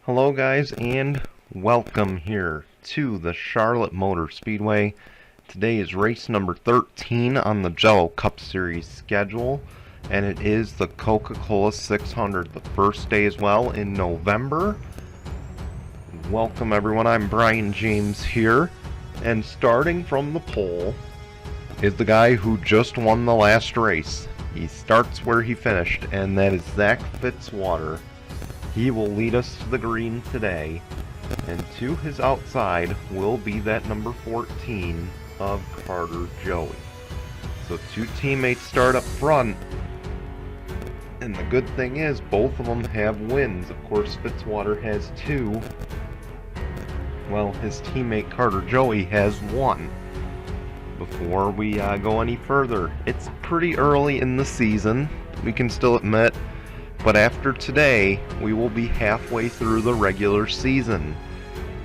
Hello guys, and welcome here to the Charlotte Motor Speedway. Today is race number 13 on the Jello Cup Series schedule, and it is the Coca-Cola 600, the first day as well in November. Welcome everyone, I'm Brian James here, and starting from the pole is the guy who just won the last race. He starts where he finished, and that is Zach Fitzwater. He will lead us to the green today, and to his outside will be that number 14 of Carter Joey. So two teammates start up front, and the good thing is both of them have wins. Of course, Fitzwater has 2, while his teammate Carter Joey has 1. Before we go any further, it's pretty early in the season, we can still admit, but after today, we will be halfway through the regular season.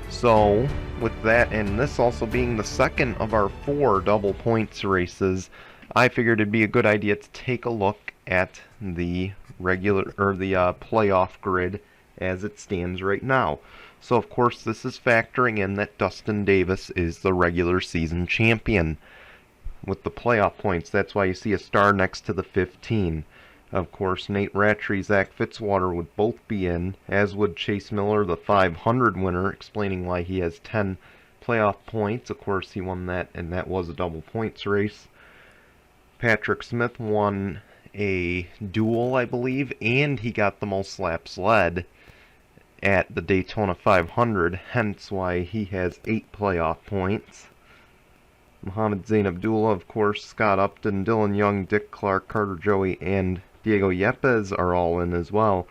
So, with that, and this also being the second of our 4 double points races, I figured it'd be a good idea to take a look at the playoff grid as it stands right now. So, of course, this is factoring in that Dustin Davis is the regular season champion. With the playoff points, that's why you see a star next to the 15. Of course, Nate Rattray, Zach Fitzwater would both be in, as would Chase Miller, the 500 winner, explaining why he has 10 playoff points. Of course, he won that, and that was a double points race. Patrick Smith won a duel, I believe, and he got the most laps led at the Daytona 500, hence why he has 8 playoff points. Mohamed Zain Abdullah, of course, Scott Upton, Dylan Young, Dick Clark, Carter Joey, and Diego Yepes are all in as well.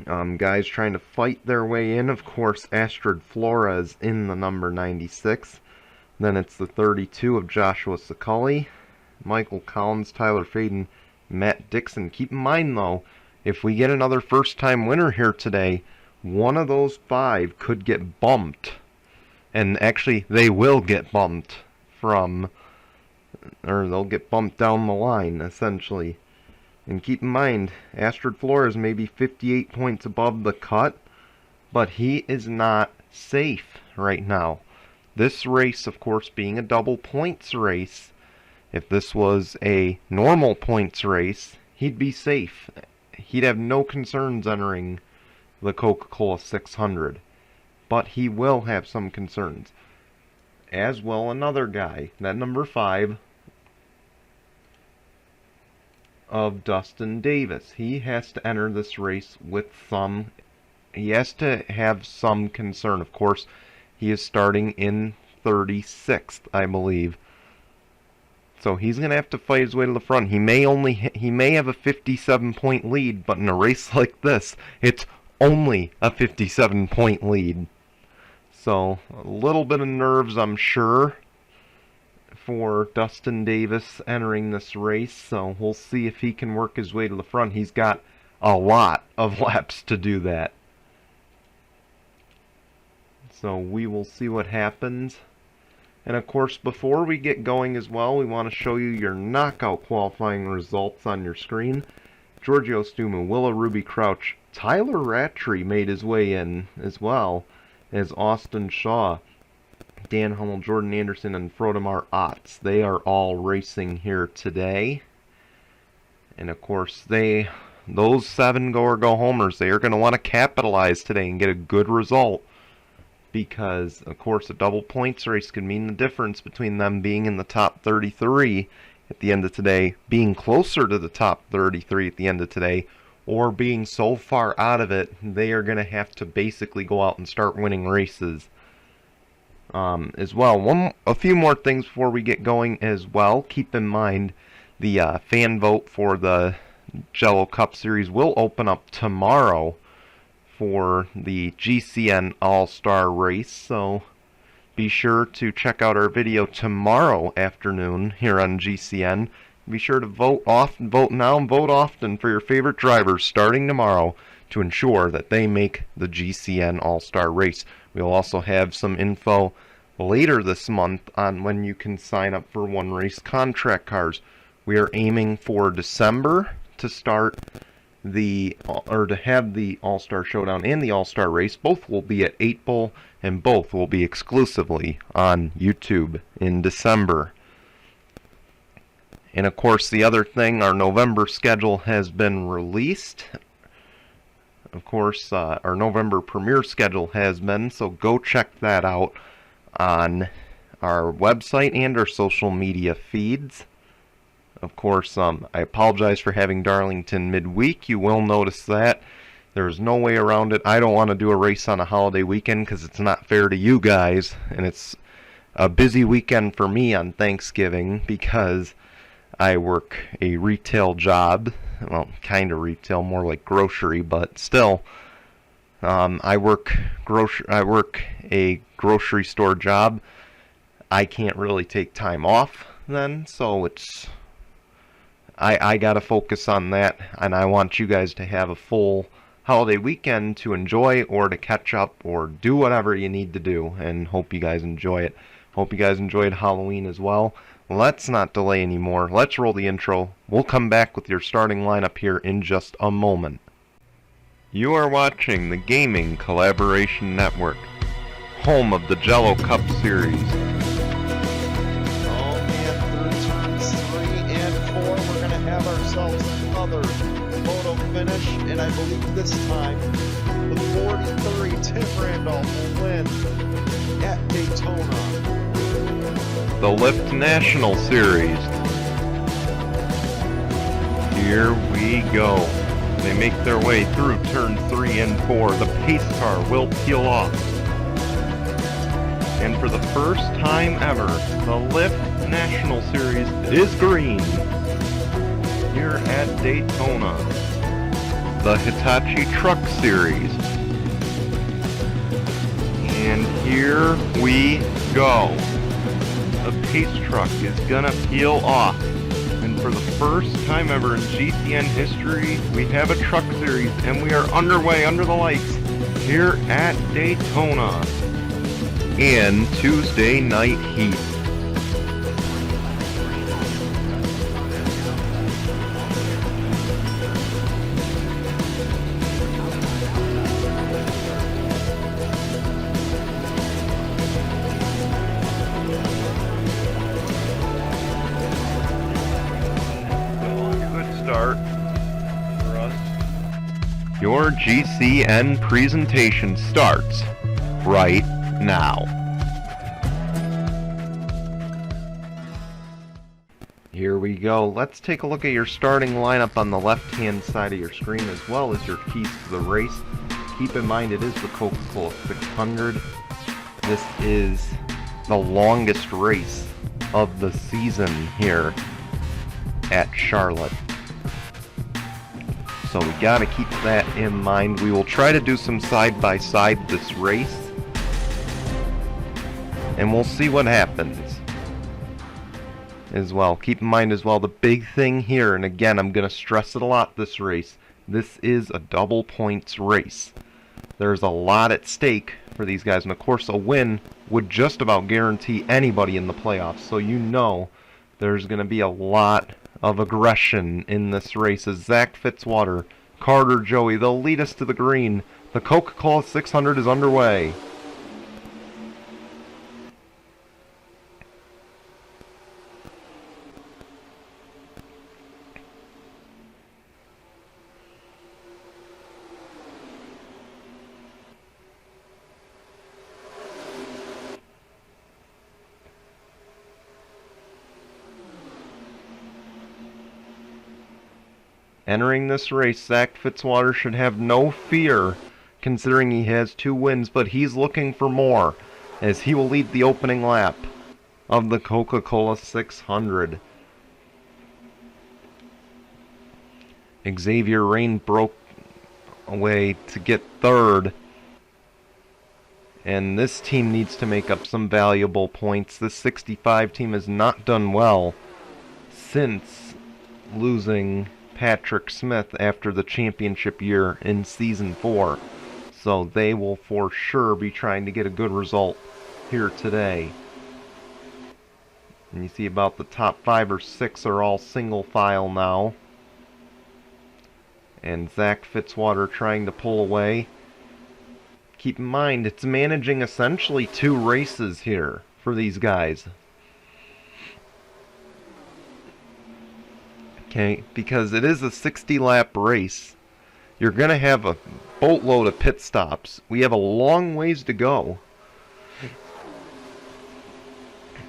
Guys trying to fight their way in, of course, Astrid Flores in the number 96. Then it's the 32 of Joshua Sakali, Michael Collins, Tyler Faden, Matt Dixon. Keep in mind, though, if we get another first-time winner here today, one of those 5 could get bumped. And actually, they will get bumped from, or they'll get bumped down the line, essentially. And keep in mind, Astrid Flores may be 58 points above the cut, but he is not safe right now. This race, of course, being a double points race, if this was a normal points race, he'd be safe. He'd have no concerns entering the Coca-Cola 600. But he will have some concerns. As will another guy, that number 5 of Dustin Davis. He has to enter this race with he has to have some concern. Of course, he is starting in 36th, I believe. So he's going to have to fight his way to the front. He may have a 57-point lead, but in a race like this, it's only a 57-point lead. So a little bit of nerves, I'm sure, for Dustin Davis entering this race. So we'll see if he can work his way to the front. He's got a lot of laps to do that. So we will see what happens. And of course, before we get going as well, we want to show you your knockout qualifying results on your screen. Giorgio Stumu, Willa Ruby Crouch, Tyler Rattray made his way in as well as Austin Shaw, Dan Hummel, Jordan Anderson, and Frodemar Otts. They are all racing here today. And of course, those 7 go-homers, they are going to want to capitalize today and get a good result. Because, of course, a double points race could mean the difference between them being in the top 33 at the end of today, being closer to the top 33 at the end of today, or being so far out of it, they are going to have to basically go out and start winning races as well. A few more things before we get going as well. Keep in mind, the fan vote for the Jello Cup Series will open up tomorrow for the GCN All-Star Race, so be sure to check out our video tomorrow afternoon here on GCN. Be sure to vote now, and vote often for your favorite drivers starting tomorrow to ensure that they make the GCN All-Star Race. We'll also have some info later this month on when you can sign up for one race contract cars. We are aiming for December to start to have the All-Star Showdown and the All-Star Race. Both will be at 8 Bowl, and both will be exclusively on YouTube in December. And of course, the other thing, our November schedule has been released. Of course, our November premiere schedule has been, so go check that out on our website and our social media feeds. Of course, I apologize for having Darlington midweek. You will notice that. There's no way around it. I don't want to do a race on a holiday weekend because it's not fair to you guys. And it's a busy weekend for me on Thanksgiving because I work a retail job. Well, kind of retail, more like grocery, but still. I work a grocery store job. I can't really take time off then, so I gotta focus on that, and I want you guys to have a full holiday weekend to enjoy or to catch up or do whatever you need to do, and hope you guys enjoy it. Hope you guys enjoyed Halloween as well. Let's not delay anymore. Let's roll the intro. We'll come back with your starting lineup here in just a moment. You are watching the Gaming Collaboration Network, home of the Jello Cup Series. Oh man, through turns 3 and 4, we're going to have ourselves another photo finish, and I believe this time the 43 Tim Randolph will win at Daytona. The Lift National Series. Here we go. They make their way through turns 3 and 4. The pace car will peel off. And for the first time ever, the Lift National Series is green. Here at Daytona. The Hitachi Truck Series. And here we go. The pace truck is gonna peel off. And for the first time ever in GCN history, we have a truck series, and we are underway under the lights here at Daytona in Tuesday Night Heat. Start for us. Your GCN presentation starts right now. Here we go. Let's take a look at your starting lineup on the left-hand side of your screen, as well as your keys to the race. Keep in mind it is the Coca-Cola 600. This is the longest race of the season here at Charlotte. So we gotta keep that in mind. We will try to do some side-by-side this race, and we'll see what happens as well. Keep in mind as well, the big thing here, and again, I'm gonna stress it a lot this race, this is a double points race. There's a lot at stake for these guys, and of course a win would just about guarantee anybody in the playoffs, so you know there's gonna be a lot of aggression in this race as Zach Fitzwater, Carter Joey, they'll lead us to the green. The Coca-Cola 600 is underway. Entering this race, Zach Fitzwater should have no fear, considering he has 2 wins, but he's looking for more, as he will lead the opening lap of the Coca-Cola 600. Xavier Rain broke away to get 3rd, and this team needs to make up some valuable points. This 65 team has not done well since losing Patrick Smith after the championship year in Season 4. So they will for sure be trying to get a good result here today. And you see about the top 5 or 6 are all single file now. And Zach Fitzwater trying to pull away. Keep in mind, it's managing essentially 2 races here for these guys. Okay, because it is a 60-lap race. You're going to have a boatload of pit stops. We have a long ways to go.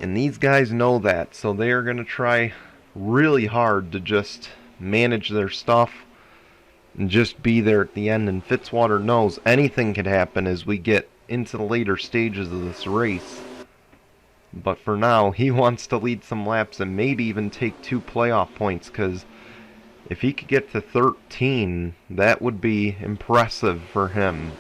And these guys know that, so they are going to try really hard to just manage their stuff and just be there at the end. And Fitzwater knows anything could happen as we get into the later stages of this race. But for now, he wants to lead some laps and maybe even take 2 playoff points, because if he could get to 13, that would be impressive for him.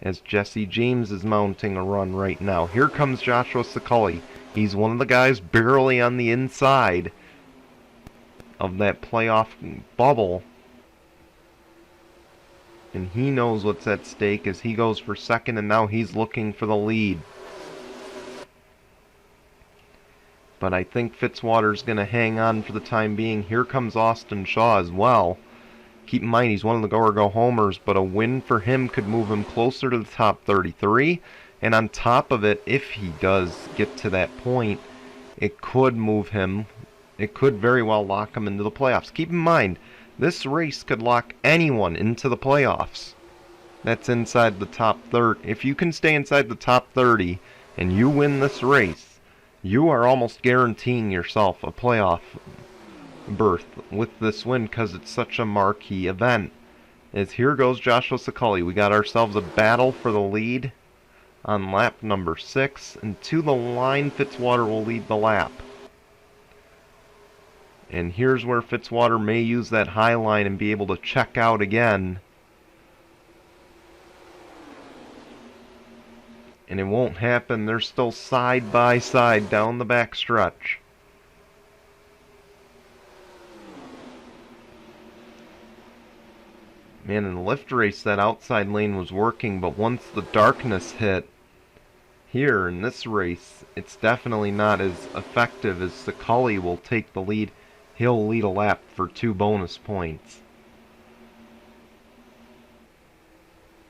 As Jesse James is mounting a run right now. Here comes Joshua Scully. He's one of the guys barely on the inside of that playoff bubble. And he knows what's at stake as he goes for second, and now he's looking for the lead. But I think Fitzwater's going to hang on for the time being. Here comes Austin Shaw as well. Keep in mind, he's one of the go-or-go-homers, but a win for him could move him closer to the top 33. And on top of it, if he does get to that point, it could move him. It could very well lock him into the playoffs. Keep in mind, this race could lock anyone into the playoffs. That's inside the top 30. If you can stay inside the top 30 and you win this race, you are almost guaranteeing yourself a playoff berth with this win, because it's such a marquee event. As here goes Joshua Scully. We got ourselves a battle for the lead on lap number 6, and to the line Fitzwater will lead the lap. And here's where Fitzwater may use that high line and be able to check out again. And it won't happen. They're still side by side down the back stretch. Man, in the lift race, that outside lane was working, but once the darkness hit here in this race, it's definitely not as effective, as Scully will take the lead. He'll lead a lap for 2 bonus points.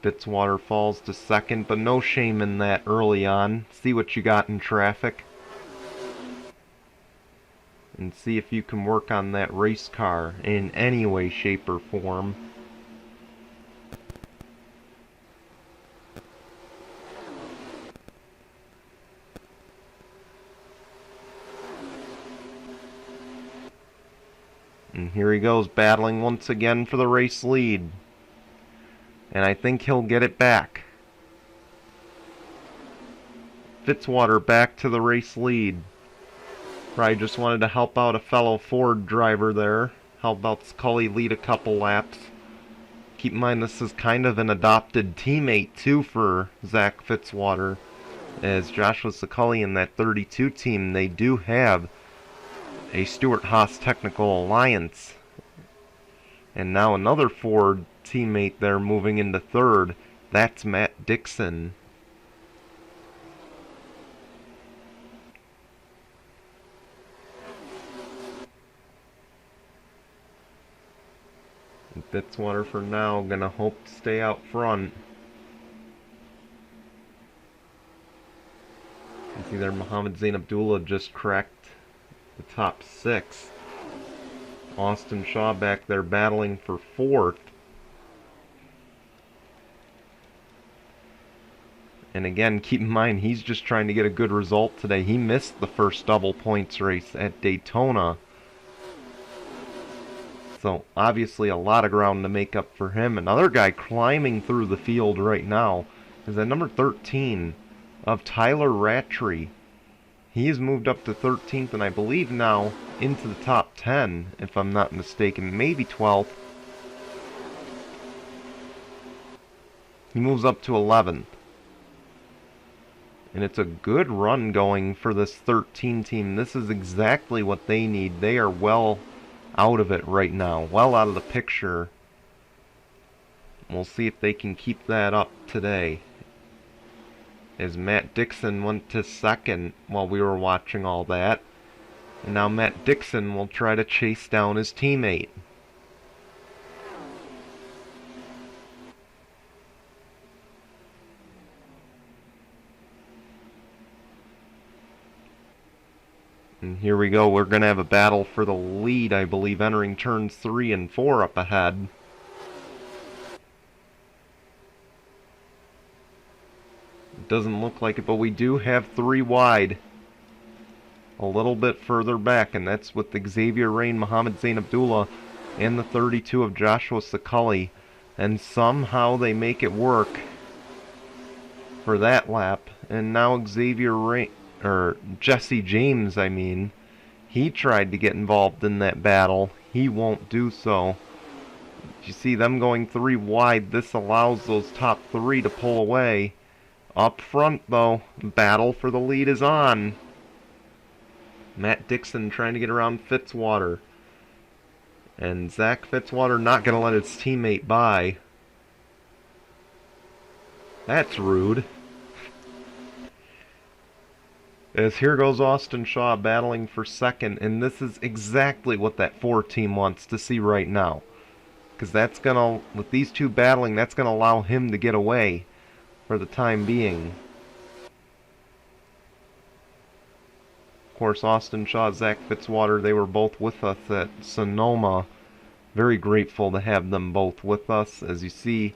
Fitzwater falls to second, but no shame in that early on. See what you got in traffic. And see if you can work on that race car in any way, shape, or form. And here he goes, battling once again for the race lead. And I think he'll get it back. Fitzwater back to the race lead. Probably just wanted to help out a fellow Ford driver there. Help out Scully lead a couple laps. Keep in mind, this is kind of an adopted teammate too for Zach Fitzwater. As Joshua Scully in that 32 team, they do have a Stewart-Haas Technical Alliance. And now another Ford teammate there moving into third. That's Matt Dixon. And Fitzwater for now gonna hope to stay out front. You see there, Mohammed Zain Abdullah just cracked the top 6. Austin Shaw back there battling for 4th. And again, keep in mind, he's just trying to get a good result today. He missed the first double points race at Daytona. So obviously a lot of ground to make up for him. Another guy climbing through the field right now is at number 13 of Tyler Rattray. He has moved up to 13th, and I believe now into the top 10, if I'm not mistaken, maybe 12th. He moves up to 11th. And it's a good run going for this 13 team. This is exactly what they need. They are well out of it right now, well out of the picture. We'll see if they can keep that up today. As Matt Dixon went to second while we were watching all that. And now Matt Dixon will try to chase down his teammate. here we go. We're going to have a battle for the lead, I believe, entering turns 3 and 4 up ahead. It doesn't look like it, but we do have 3 wide. A little bit further back, and that's with Xavier Rain, Mohammed Zain Abdullah, and the 32 of Joshua Sakali. And somehow they make it work for that lap. And now Xavier Rain, or Jesse James, I mean, he tried to get involved in that battle. He won't do so. You see them going 3 wide. This allows those top 3 to pull away. Up front, though, battle for the lead is on. Matt Dixon trying to get around Fitzwater. And Zach Fitzwater not going to let his teammate by. That's rude. As here goes Austin Shaw battling for second. And this is exactly what that 4 team wants to see right now. Because that's going to, with these 2 battling, that's going to allow him to get away for the time being. Of course, Austin Shaw, Zach Fitzwater, they were both with us at Sonoma. Very grateful to have them both with us. As you see,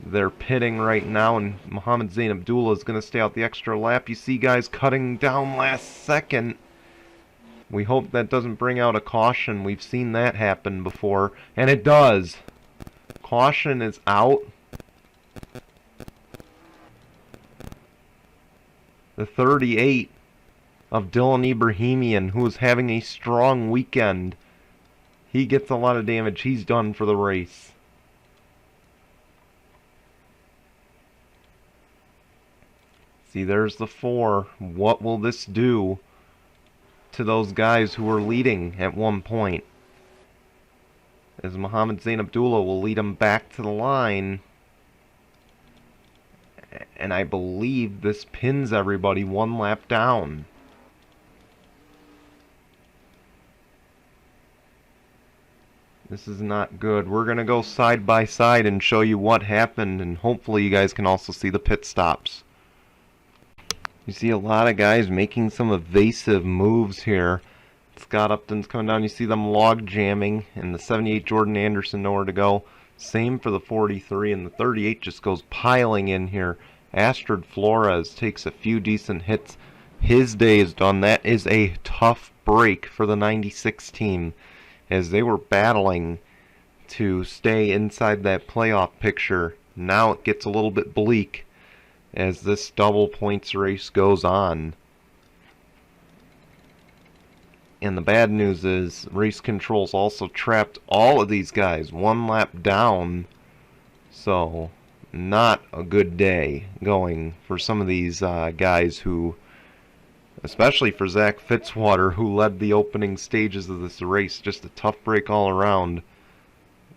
they're pitting right now, and Mohammed Zain Abdullah is going to stay out the extra lap. You see guys cutting down last second. We hope that doesn't bring out a caution. We've seen that happen before, and it does. Caution is out. The 38 of Dylan Ibrahimian, who is having a strong weekend. He gets a lot of damage. He's done for the race. See, there's the 4. What will this do to those guys who were leading at one point? As Mohammed Zain Abdullah will lead them back to the line. And I believe this pins everybody 1 lap down. This is not good. We're going to go side by side and show you what happened, and hopefully you guys can also see the pit stops. You see a lot of guys making some evasive moves here. Scott Upton's coming down. You see them log jamming, and the 78 Jordan Anderson nowhere to go. Same for the 43, and the 38 just goes piling in here. Astrid Flores takes a few decent hits. His day is done. That is a tough break for the 96 team, as they were battling to stay inside that playoff picture. Now it gets a little bit bleak as this double points race goes on. And the bad news is race controls also trapped all of these guys 1 lap down. So not a good day going for some of these guys who, especially for Zach Fitzwater, who led the opening stages of this race. Just a tough break all around.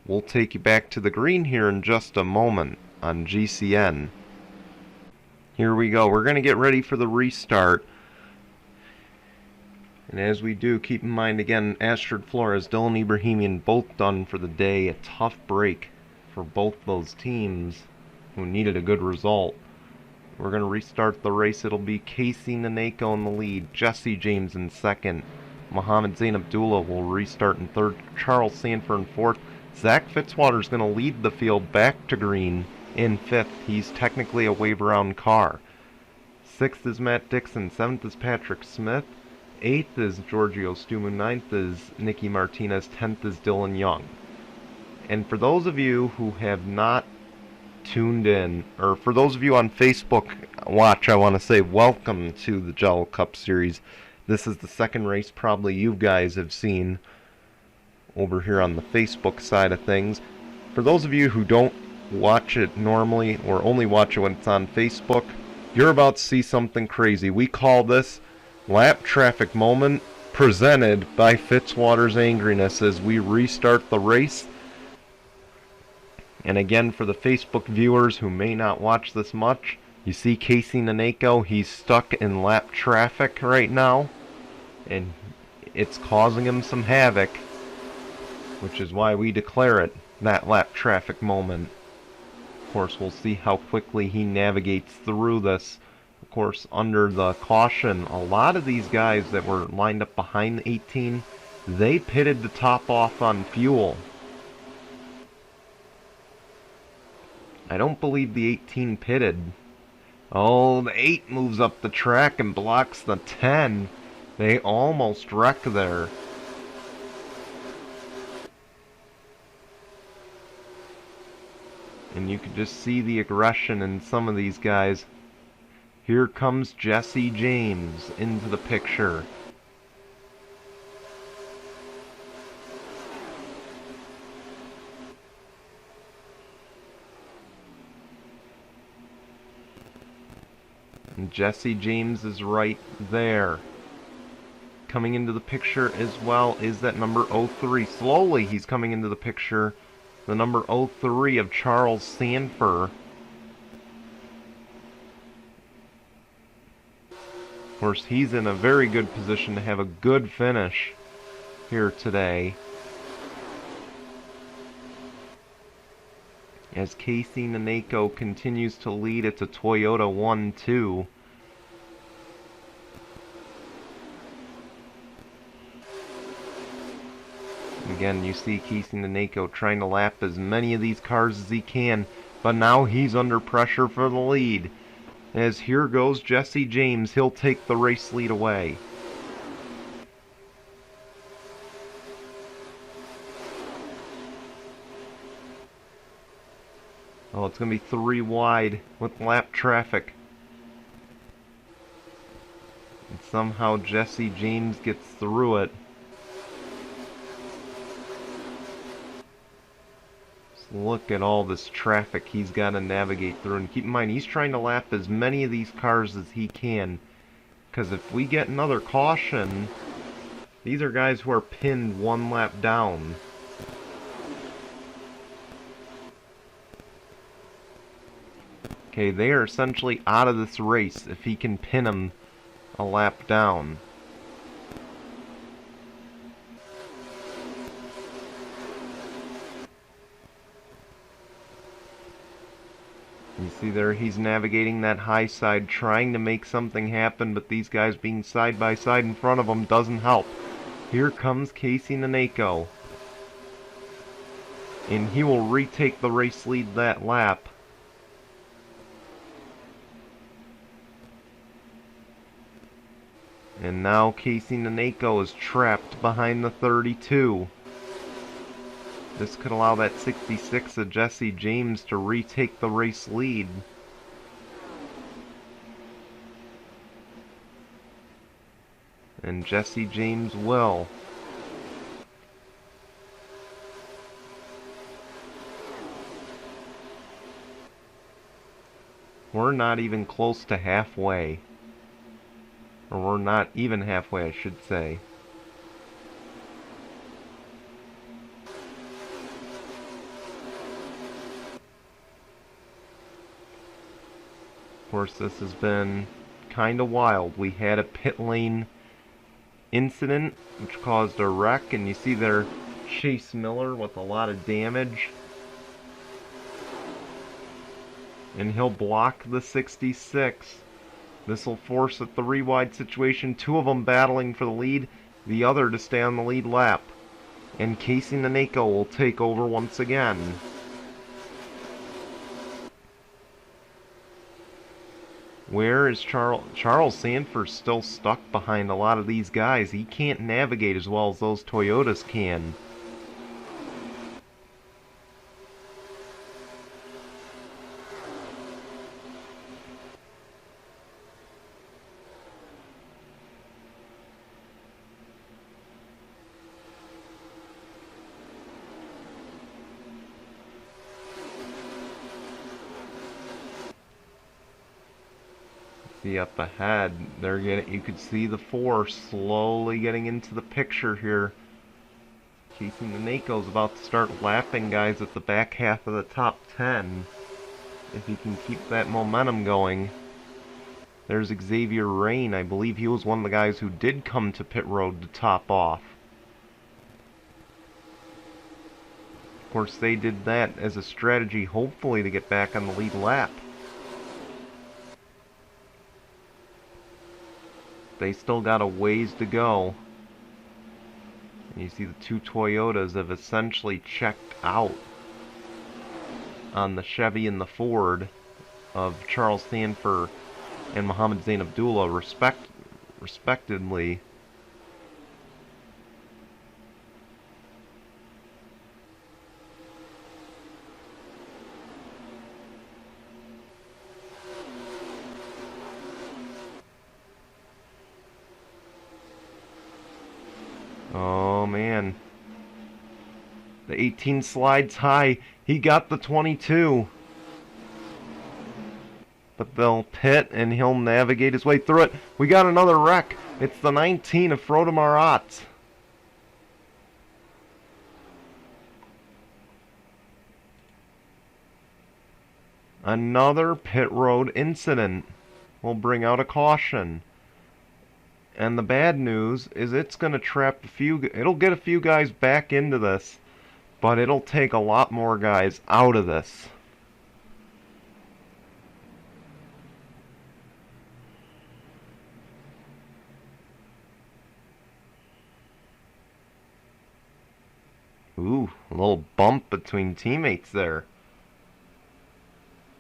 We'll take you back to the green here in just a moment on GCN. Here we go. We're going to get ready for the restart. And as we do, keep in mind again, Astrid Flores, Dylan Ibrahimian, both done for the day. A tough break for both those teams who needed a good result. We're going to restart the race. It'll be Casey Naneko in the lead, Jesse James in second, Mohammed Zain Abdullah will restart in third, Charles Sanford in fourth. Zach Fitzwater is going to lead the field back to green in fifth. He's technically a wave-around car. Sixth is Matt Dixon, seventh is Patrick Smith, eighth is Giorgio Stumu, ninth is Nicky Martinez, 10th is Dylan Young. And for those of you who have not tuned in, or for those of you on Facebook watch, I want to say welcome to the Jello Cup Series. This is the second race probably you guys have seen over here on the Facebook side of things. For those of you who don't watch it normally, or only watch it when it's on Facebook, you're about to see something crazy. We call this Lap Traffic Moment, presented by Fitzwater's Angriness, as we restart the race. And again, for the Facebook viewers who may not watch this much, you see Casey Naneko, he's stuck in lap traffic right now, and it's causing him some havoc, which is why we declare it that lap traffic moment. Of course, we'll see how quickly he navigates through this course, under the caution, a lot of these guys that were lined up behind the 18, they pitted to top off on fuel. I don't believe the 18 pitted. Oh, the 8 moves up the track and blocks the 10. They almost wreck there. And you can just see the aggression in some of these guys. Here comes Jesse James into the picture. And Jesse James is right there. Coming into the picture as well is that number 03. Slowly he's coming into the picture. The number 03 of Charles Sanford. Of course, he's in a very good position to have a good finish here today. As Casey Naneko continues to lead, it's a Toyota 1-2. Again, you see Casey Naneko trying to lap as many of these cars as he can, but now he's under pressure for the lead. As here goes Jesse James, he'll take the race lead away. Oh, it's going to be 3 wide with lap traffic. And somehow Jesse James gets through it. Just look at all this traffic he's got to navigate through. And keep in mind, he's trying to lap as many of these cars as he can. Because if we get another caution, these are guys who are pinned 1 lap down. Okay, they are essentially out of this race if he can pin them a lap down. You see there, he's navigating that high side, trying to make something happen, but these guys being side by side in front of him doesn't help. Here comes Casey Naneko. And he will retake the race lead that lap. And now Casey Naneko is trapped behind the 32. This could allow that 66 of Jesse James to retake the race lead. And Jesse James will. We're not even close to halfway. Or we're not even halfway, I should say. Of course, this has been kind of wild. We had a pit lane incident which caused a wreck, and you see there Chase Miller with a lot of damage. And he'll block the 66. This will force a 3 wide situation, 2 of them battling for the lead, the other to stay on the lead lap. And Casey Naneko will take over once again. Where is Charles Sanford still stuck behind a lot of these guys? He can't navigate as well as those Toyotas can. See up ahead, you could see the 4 slowly getting into the picture here. Casey Naneko's about to start lapping guys at the back half of the top 10. If he can keep that momentum going. There's Xavier Rain. I believe he was one of the guys who did come to pit road to top off. Of course, they did that as a strategy, hopefully, to get back on the lead lap. they still got a ways to go. And you see the two Toyotas have essentially checked out on the Chevy and the Ford of Charles Sanford and Mohammed Zain Abdullah respectively. Oh man. The 18 slides high. He got the 22. But they'll pit and he'll navigate his way through it. We got another wreck. It's the 19 of Frodo Marat. Another pit road incident will bring out a caution. And the bad news is it's going to trap it'll get a few guys back into this, but it'll take a lot more guys out of this. Ooh, a little bump between teammates there.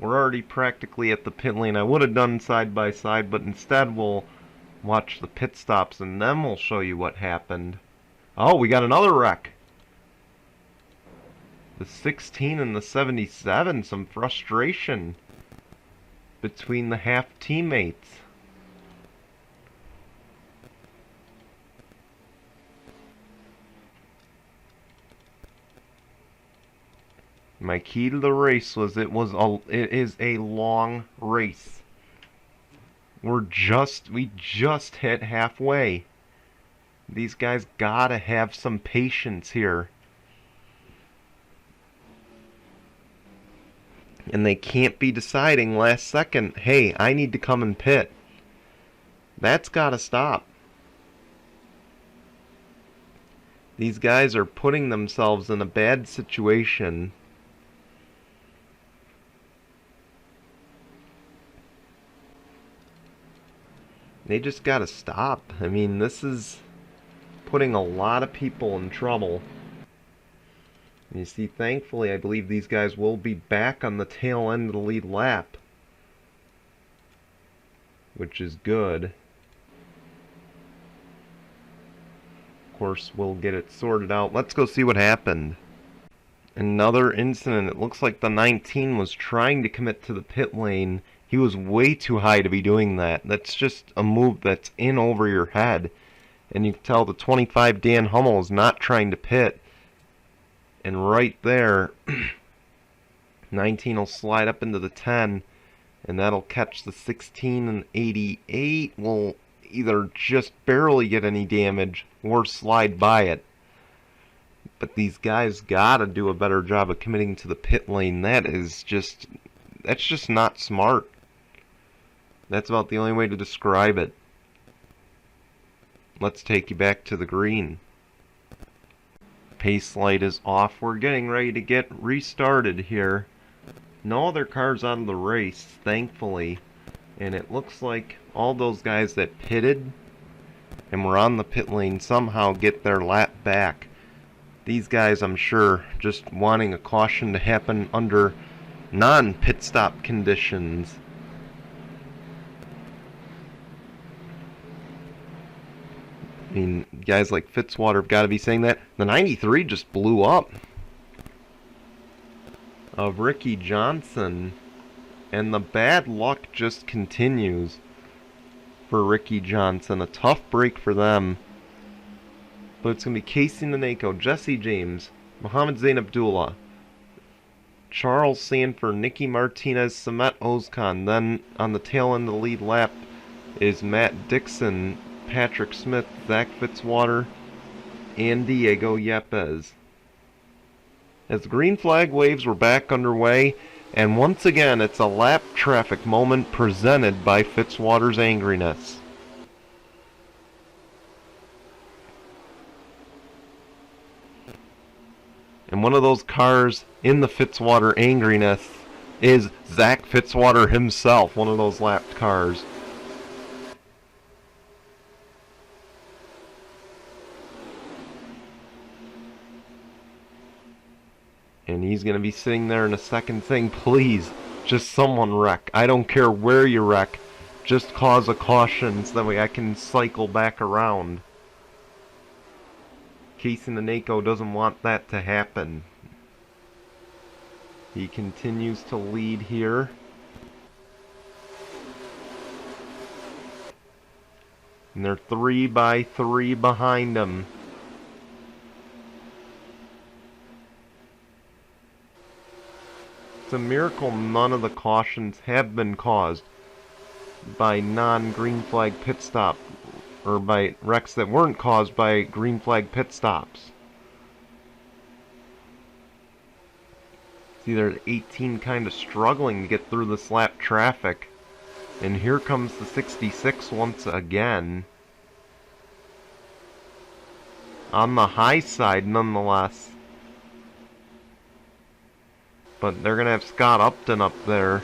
We're already practically at the pit lane. I would have done side by side, but instead we'll watch the pit stops and then we'll show you what happened. Oh, we got another wreck. The 16 and the 77, some frustration between the half teammates. My key to the race was it is a long race. We just hit halfway. These guys gotta have some patience here. And they can't be deciding last second, hey, I need to come and pit. That's gotta stop. These guys are putting themselves in a bad situation. They just gotta stop. I mean, this is putting a lot of people in trouble. And you see, thankfully, I believe these guys will be back on the tail end of the lead lap, which is good. Of course, we'll get it sorted out. Let's go see what happened. Another incident. It looks like the 19 was trying to commit to the pit lane. He was way too high to be doing that. That's just a move that's in over your head. And you can tell the 25 Dan Hummel is not trying to pit. And right there, 19 will slide up into the 10. And that'll catch the 16, and 88 will either just barely get any damage or slide by it. But these guys gotta do a better job of committing to the pit lane. That's just not smart. That's about the only way to describe it. Let's take you back to the green. Pace light is off. We're getting ready to get restarted here. No other cars out of the race, thankfully. And it looks like all those guys that pitted and were on the pit lane somehow get their lap back. These guys, I'm sure, just wanting a caution to happen under non-pit stop conditions. I mean, guys like Fitzwater have got to be saying that. The 93 just blew up of Ricky Johnson, and the bad luck just continues for Ricky Johnson. A tough break for them. But it's going to be Casey Naneko, Jesse James, Mohammed Zain Abdullah, Charles Sanford, Nicky Martinez, Samet Ozkan. Then on the tail end of the lead lap is Matt Dixon, Patrick Smith, Zach Fitzwater, and Diego Yepes. As the green flag waves were back underway, and once again it's a lap traffic moment presented by Fitzwater's angriness. And one of those cars in the Fitzwater angriness is Zach Fitzwater himself, one of those lapped cars. And he's going to be sitting there in a second saying, please, just someone wreck. I don't care where you wreck. Just cause a caution so that way I can cycle back around. Casey Naneko doesn't want that to happen. He continues to lead here. And they're 3 by 3 behind him. It's a miracle none of the cautions have been caused by non-green flag pit stop, or by wrecks that weren't caused by green flag pit stops. See, there's 18 kind of struggling to get through this lap traffic. And here comes the 66 once again. On the high side, nonetheless. But they're going to have Scott Upton up there.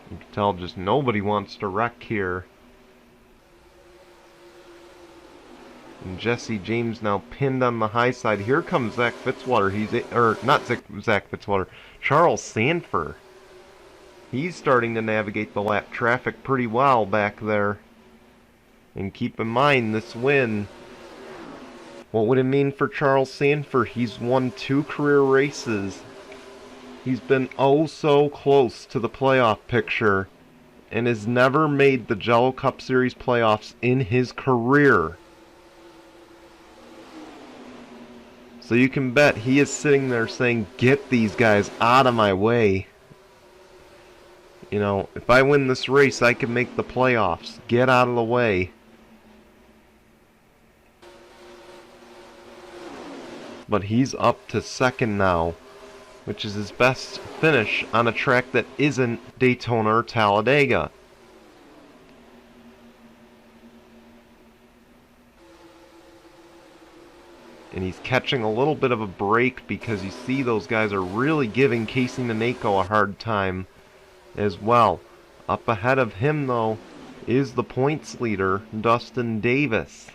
You can tell just nobody wants to wreck here. And Jesse James now pinned on the high side. Here comes Zach Fitzwater. Not Zach Fitzwater. Charles Sanford. He's starting to navigate the lap traffic pretty well back there. And keep in mind, this win, what would it mean for Charles Sanford? He's won 2 career races. He's been oh so close to the playoff picture and has never made the Jello Cup Series playoffs in his career. So you can bet he is sitting there saying, get these guys out of my way. You know, if I win this race, I can make the playoffs. Get out of the way. But he's up to second now, which is his best finish on a track that isn't Daytona or Talladega. And he's catching a little bit of a break because you see those guys are really giving Casey Naneko a hard time as well. Up ahead of him, though, is the points leader, Dustin Davis.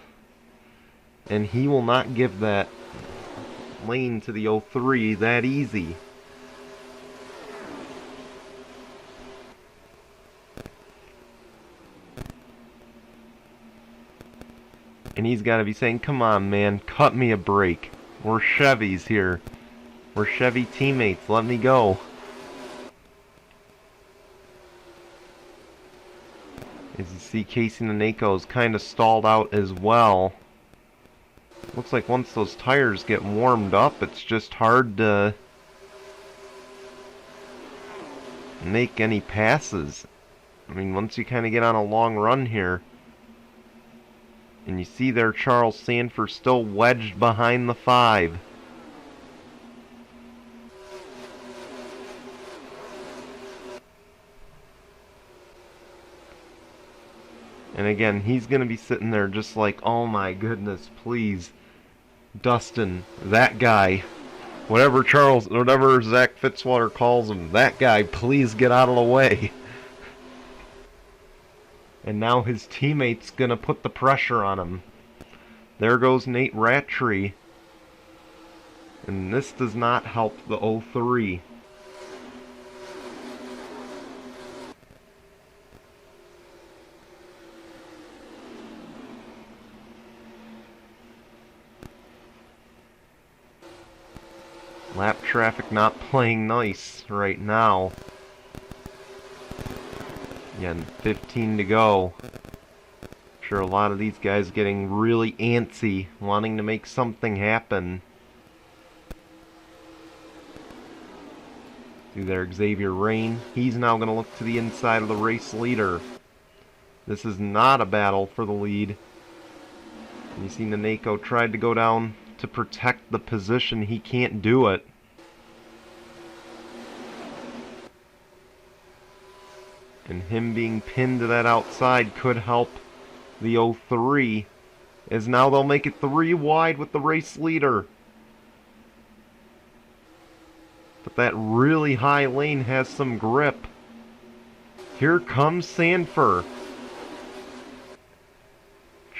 And he will not give that lane to the 03 that easy. And he's got to be saying, come on, man, cut me a break. We're Chevys here. We're Chevy teammates. Let me go. As you see, Casey Naneko is kind of stalled out as well. Looks like once those tires get warmed up, it's just hard to make any passes. I mean, once you kind of get on a long run here, and you see there Charles Sanford still wedged behind the 5. And again, he's going to be sitting there just like, oh my goodness, please, Dustin, that guy, whatever Zach Fitzwater calls him, that guy, please get out of the way. And now his teammate's going to put the pressure on him. There goes Nate Rattray. And this does not help the 03. Lap traffic not playing nice right now. Again, 15 to go. Sure, a lot of these guys getting really antsy, wanting to make something happen. See there, Xavier Rain. He's now going to look to the inside of the race leader. This is not a battle for the lead. And you see Naneko tried to go down to protect the position. He can't do it. And him being pinned to that outside could help the 03, as now they'll make it 3 wide with the race leader. But that really high lane has some grip. Here comes Sanford.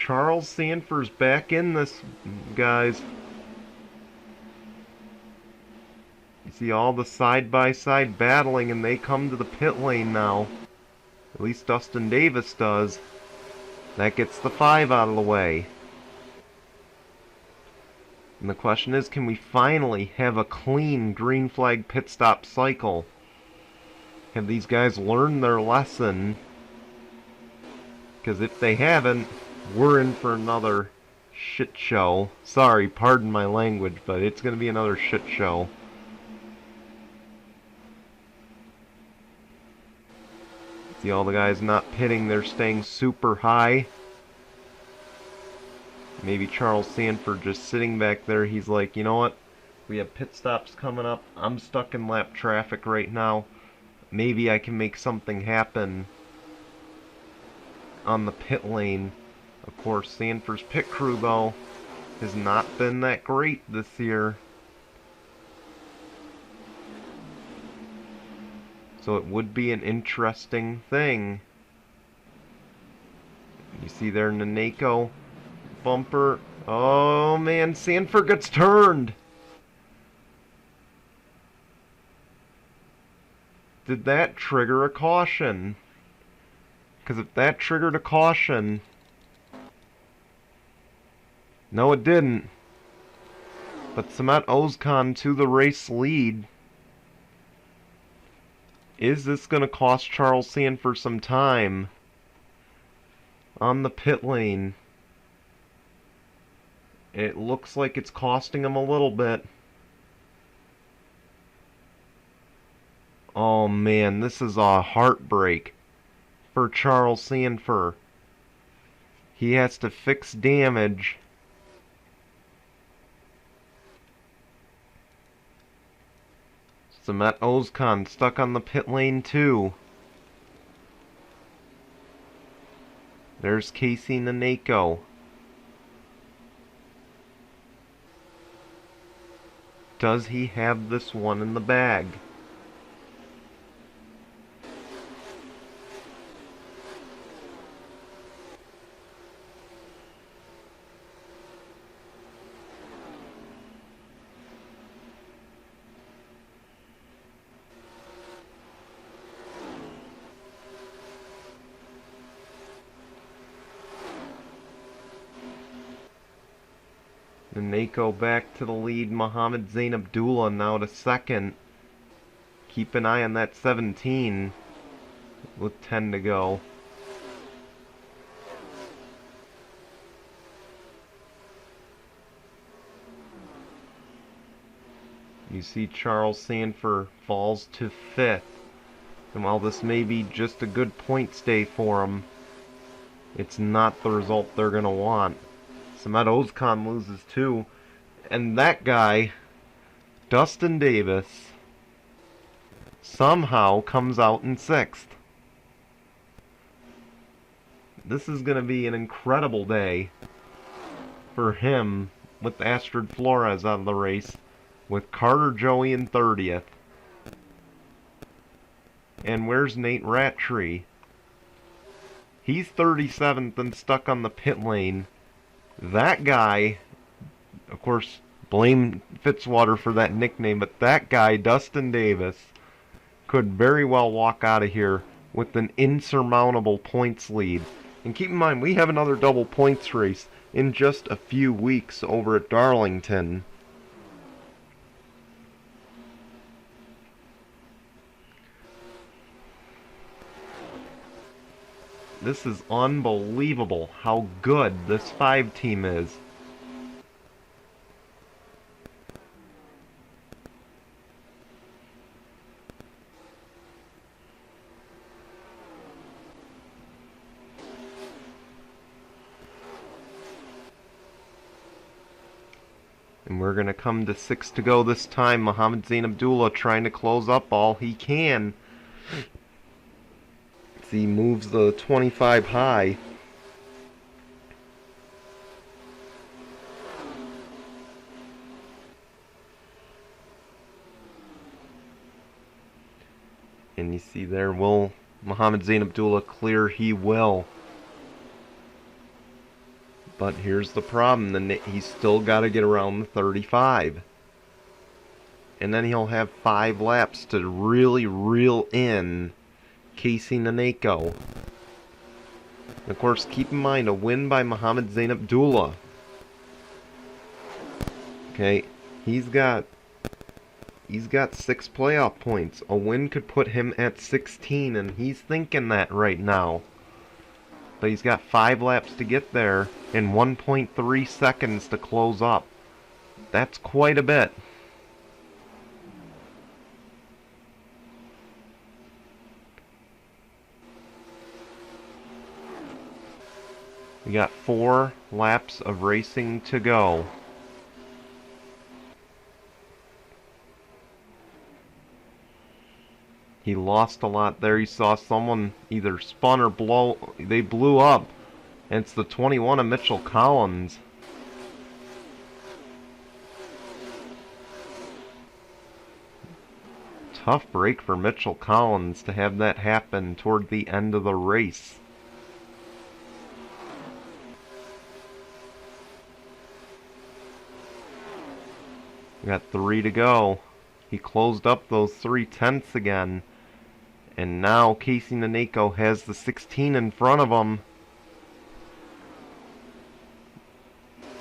Charles Sanford's back in this, guys. You see all the side-by-side battling, and they come to the pit lane now. At least Dustin Davis does. That gets the 5 out of the way. And the question is, can we finally have a clean green flag pit stop cycle? Have these guys learned their lesson? Because if they haven't, we're in for another shit show. Sorry, pardon my language, but it's going to be another shit show. See all the guys not pitting, they're staying super high. Maybe Charles Sanford just sitting back there, he's like, you know what? We have pit stops coming up. I'm stuck in lap traffic right now. Maybe I can make something happen on the pit lane. Of course, Sanford's pit crew, though, has not been that great this year. So it would be an interesting thing. You see there Naneko bumper. Oh man, Sanford gets turned. Did that trigger a caution? Because if that triggered a caution... No, it didn't. But Samet Ozkan to the race lead. Is this going to cost Charles Sanford some time on the pit lane? It looks like it's costing him a little bit. Oh man, this is a heartbreak for Charles Sanford. He has to fix damage. Samet Ozkan stuck on the pit lane too. There's Casey Naneko. Does he have this one in the bag? Naneko back to the lead. Mohammed Zain Abdullah now to second. Keep an eye on that 17 with 10 to go. You see Charles Sanford falls to 5th. And while this may be just a good points day for him, it's not the result they're going to want. Samet Ozkan loses too. And that guy, Dustin Davis, somehow comes out in 6th. This is going to be an incredible day for him with Astrid Flores out of the race, with Carter Joey in 30th. And where's Nate Rattray? He's 37th and stuck on the pit lane. That guy, of course, blame Fitzwater for that nickname, but that guy, Dustin Davis, could very well walk out of here with an insurmountable points lead. And keep in mind, we have another double points race in just a few weeks over at Darlington. This is unbelievable how good this 5 team is. And we're going to come to 6 to go this time. Mohammed Zain Abdullah trying to close up all he can. He moves the 25 high. And you see there, will Mohammed Zain Abdullah clear? He will. But here's the problem, then he's still got to get around the 35. And then he'll have 5 laps to really reel in Casey Naneko. And of course, keep in mind, a win by Mohammed Zain Abdullah. Okay, he's got 6 playoff points. A win could put him at 16, and he's thinking that right now. But he's got 5 laps to get there, and 1.3 seconds to close up. That's quite a bit. We got 4 laps of racing to go. He lost a lot there. He saw someone either spun or they blew up. And it's the 21 of Mitchell Collins. Tough break for Mitchell Collins to have that happen toward the end of the race. We got 3 to go. He closed up those 3 tenths again. And now Casey Naneko has the 16 in front of him.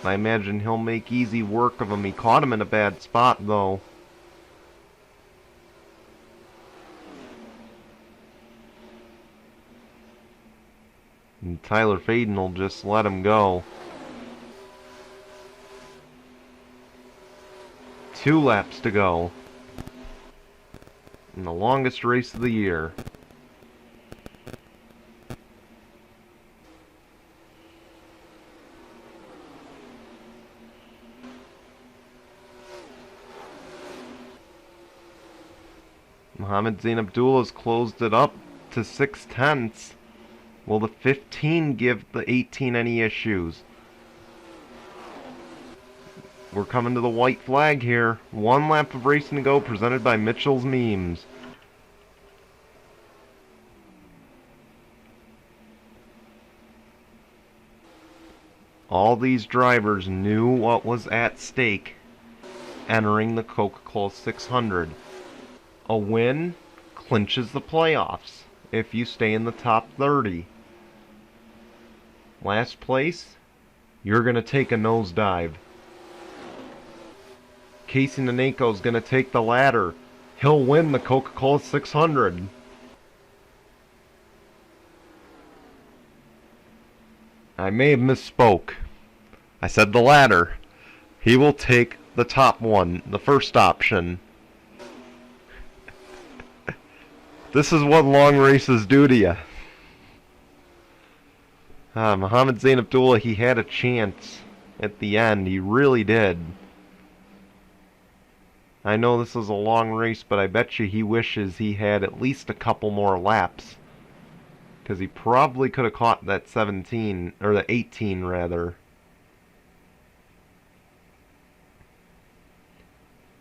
I imagine he'll make easy work of him. He caught him in a bad spot, though. And Tyler Faden will just let him go. 2 laps to go. In the longest race of the year. Mohammed Zain Abdullah's closed it up to 6 tenths. Will the 15 give the 18 any issues? We're coming to the white flag here. 1 lap of racing to go, presented by Mitchell's Memes. All these drivers knew what was at stake entering the Coca-Cola 600. A win clinches the playoffs if you stay in the top 30. Last place, you're going to take a nosedive. Casey Naneko is going to take the ladder. He'll win the Coca-Cola 600. I may have misspoke. I said the ladder. He will take the top one, the first option. This is what long races do to you. Mohammed Zain Abdullah, he had a chance at the end. He really did. I know this is a long race, but I bet you he wishes he had at least a couple more laps. Because he probably could have caught that 17, or the 18 rather.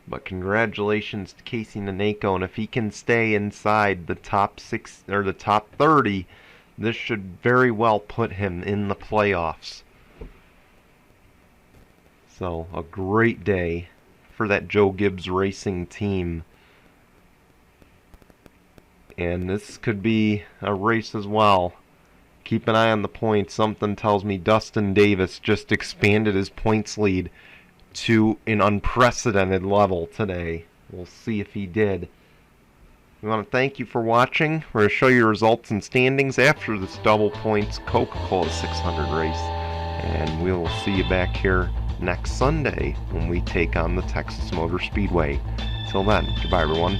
But congratulations to Casey Naneko, and if he can stay inside the top 6 or the top 30, this should very well put him in the playoffs. So, a great day for that Joe Gibbs Racing team. And this could be a race as well. Keep an eye on the points. Something tells me Dustin Davis just expanded his points lead to an unprecedented level today. We'll see if he did. We want to thank you for watching. We're going to show you results and standings after this double points Coca-Cola 600 race. And we will see you back here next Sunday when we take on the Texas Motor Speedway. Till then, goodbye everyone.